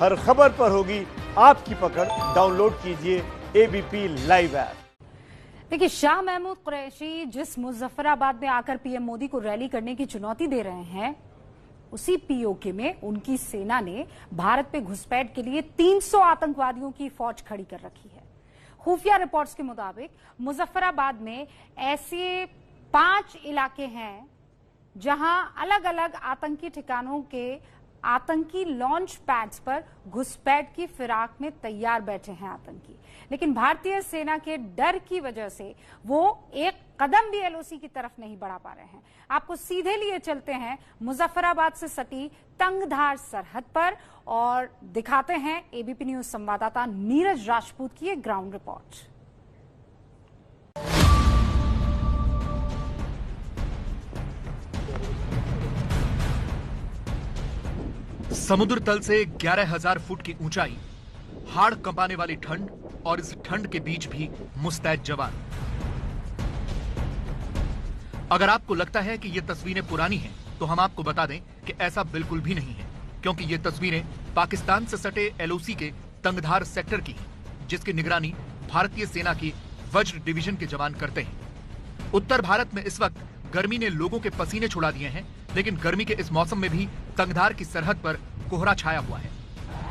हर खबर पर होगी आपकी पकड़। डाउनलोड कीजिए एबीपी लाइव ऐप। देखिए, शाह महमूद कुरैशी जिस मुजफ्फराबाद में आकर पीएम मोदी को रैली करने की चुनौती दे रहे हैं, उसी पीओके में उनकी सेना ने भारत पे घुसपैठ के लिए 300 आतंकवादियों की फौज खड़ी कर रखी है। खुफिया रिपोर्ट्स के मुताबिक मुजफ्फराबाद में ऐसे 5 इलाके हैं जहां अलग अलग आतंकी ठिकानों के आतंकी लॉन्च पैड्स पर घुसपैठ की फिराक में तैयार बैठे हैं आतंकी। लेकिन भारतीय सेना के डर की वजह से वो एक कदम भी एलओसी की तरफ नहीं बढ़ा पा रहे हैं। आपको सीधे लिए चलते हैं मुजफ्फराबाद से सटी तंगधार सरहद पर और दिखाते हैं एबीपी न्यूज संवाददाता नीरज राजपूत की एक ग्राउंड रिपोर्ट। समुद्र तल से 11,000 फुट की ऊंचाई, हाड़ कंपाने वाली ठंड और इस ठंड के बीच भी मुस्तैद जवान। अगर आपको लगता है कि ये तस्वीरें पुरानी हैं, तो हम आपको बता दें कि ऐसा बिल्कुल भी नहीं है, क्योंकि ये तस्वीरें पाकिस्तान से सटे एलओसी के तंगधार सेक्टर की हैं, जिसकी निगरानी भारतीय सेना की वज्र डिवीजन के जवान करते हैं। उत्तर भारत में इस वक्त गर्मी ने लोगों के पसीने छुड़ा दिए हैं, लेकिन गर्मी के इस मौसम में भी तंगधार की सरहद पर कोहरा छाया हुआ है।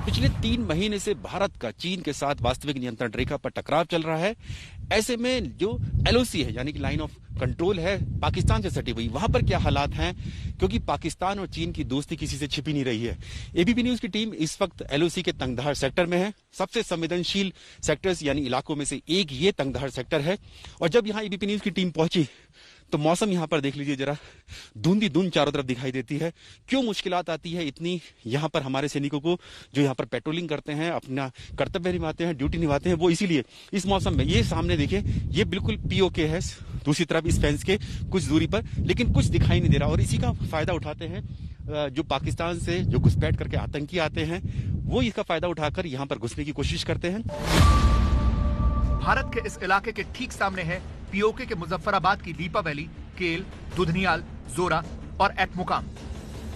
पिछले 3 महीने से भारत का चीन के साथ वास्तविक नियंत्रण रेखा पर टकराव चल रहा है। ऐसे में जो एलओसी है, यानी कि लाइन ऑफ कंट्रोल है पाकिस्तान से सटी हुई, वहां पर क्या हालात हैं, क्योंकि पाकिस्तान और चीन की दोस्ती किसी से छिपी नहीं रही है। एबीपी न्यूज की टीम इस वक्त एलओसी के तंगधार सेक्टर में है। सबसे संवेदनशील सेक्टर्स यानी इलाकों में से एक ये तंगधार सेक्टर है। और जब यहाँ एबीपी न्यूज की टीम पहुंची तो मौसम यहाँ पर देख लीजिए जरा, धुंधी धुंध चारों तरफ दिखाई देती है। क्यों मुश्किलात आती है इतनी यहाँ पर हमारे सैनिकों को, जो यहाँ पर पेट्रोलिंग करते हैं, अपना कर्तव्य निभाते हैं, ड्यूटी निभाते हैं, वो इसीलिए इस मौसम में। ये सामने देखिए, ये बिल्कुल पीओके है दूसरी तरफ इस फेंस के कुछ दूरी पर, लेकिन कुछ दिखाई नहीं दे रहा। और इसी का फायदा उठाते हैं जो पाकिस्तान से जो घुसपैठ करके आतंकी आते हैं, वो इसका फायदा उठाकर यहाँ पर घुसने की कोशिश करते हैं। भारत के इस इलाके के ठीक सामने है पीओके के मुजफ्फराबाद की लीपा वैली, केल, दुधनियाल, जोरा और एटमुकाम।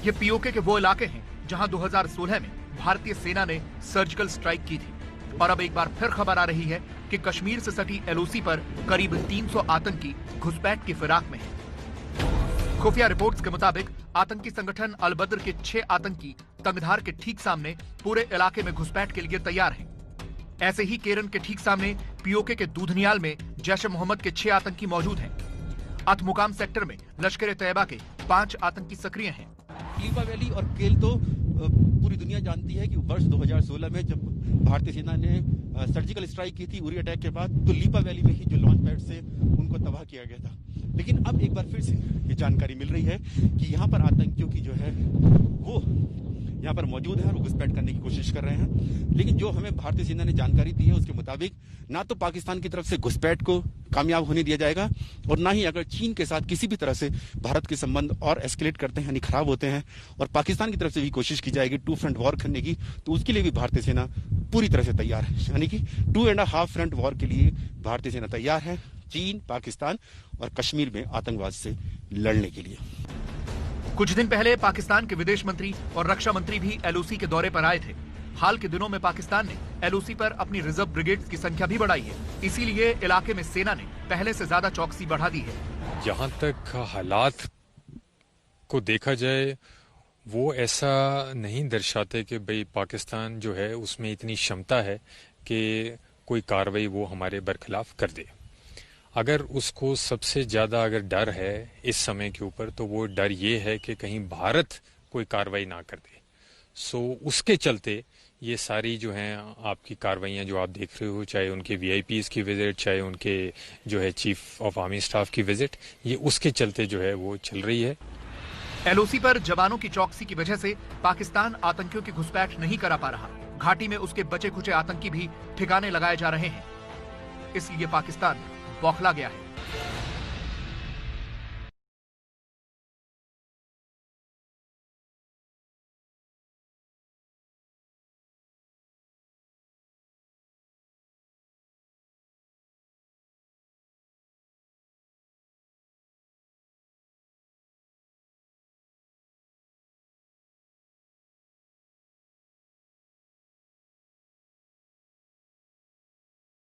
ये पीओके के वो इलाके हैं जहां 2016 में भारतीय सेना ने सर्जिकल स्ट्राइक की थी। और अब एक बार फिर खबर आ रही है कि कश्मीर से सटी एलओसी पर करीब 300 आतंकी घुसपैठ की फिराक में हैं। खुफिया रिपोर्ट्स के मुताबिक आतंकी संगठन अल बद्र के 6 आतंकी तंगधार के ठीक सामने पूरे इलाके में घुसपैठ के लिए तैयार हैं। ऐसे ही केरन के ठीक सामने पीओके के दूधनियाल में जैश ए मोहम्मद के 6 आतंकी मौजूद हैं। अतमुकाम सेक्टर में लश्कर-ए-तैयबा के 5 आतंकी सक्रिय हैं। लीपा वैली और केल तो पूरी दुनिया जानती है कि वर्ष 2016 में जब भारतीय सेना ने सर्जिकल स्ट्राइक की थी उरी अटैक के बाद, तो लीपा वैली में ही जो लॉन्च पैड से उनको तबाह किया गया था। लेकिन अब एक बार फिर से ये जानकारी मिल रही है कि यहाँ पर आतंकियों की जो है वो यहाँ पर मौजूद है और घुसपैठ करने की कोशिश कर रहे हैं। लेकिन जो हमें भारतीय सेना ने जानकारी दी है उसके मुताबिक ना तो पाकिस्तान की तरफ से घुसपैठ को कामयाब होने दिया जाएगा, और ना ही अगर चीन के साथ किसी भी तरह से भारत के संबंध और एस्केलेट करते हैं यानी खराब होते हैं और पाकिस्तान की तरफ से भी कोशिश की जाएगी 2 फ्रंट वॉर करने की, तो उसके लिए भी भारतीय सेना पूरी तरह से तैयार है। यानी कि 2.5 फ्रंट वॉर के लिए भारतीय सेना तैयार है, चीन, पाकिस्तान और कश्मीर में आतंकवाद से लड़ने के लिए। कुछ दिन पहले पाकिस्तान के विदेश मंत्री और रक्षा मंत्री भी एलओसी के दौरे पर आए थे। हाल के दिनों में पाकिस्तान ने एलओसी पर अपनी रिजर्व ब्रिगेड्स की संख्या भी बढ़ाई है। इसीलिए इलाके में सेना ने पहले से ज्यादा चौकसी बढ़ा दी है। जहां तक हालात को देखा जाए, वो ऐसा नहीं दर्शाते कि भाई पाकिस्तान जो है उसमें इतनी क्षमता है कि कोई कार्रवाई वो हमारे बरखिलाफ कर दे। अगर उसको सबसे ज्यादा अगर डर है इस समय के ऊपर, तो वो डर ये है कि कहीं भारत कोई कार्रवाई ना कर दे। सो उसके चलते ये सारी जो हैं आपकी कार्रवाइयां जो आप देख रहे हो, चाहे उनके वीआईपीज की विजिट, चाहे उनके जो है चीफ ऑफ आर्मी स्टाफ की विजिट, ये उसके चलते जो है वो चल रही है। एलओसी पर जवानों की चौकसी की वजह से पाकिस्तान आतंकियों की घुसपैठ नहीं करा पा रहा। घाटी में उसके बचे खुचे आतंकी भी ठिकाने लगाए जा रहे हैं, इसलिए पाकिस्तान बौखला गया है।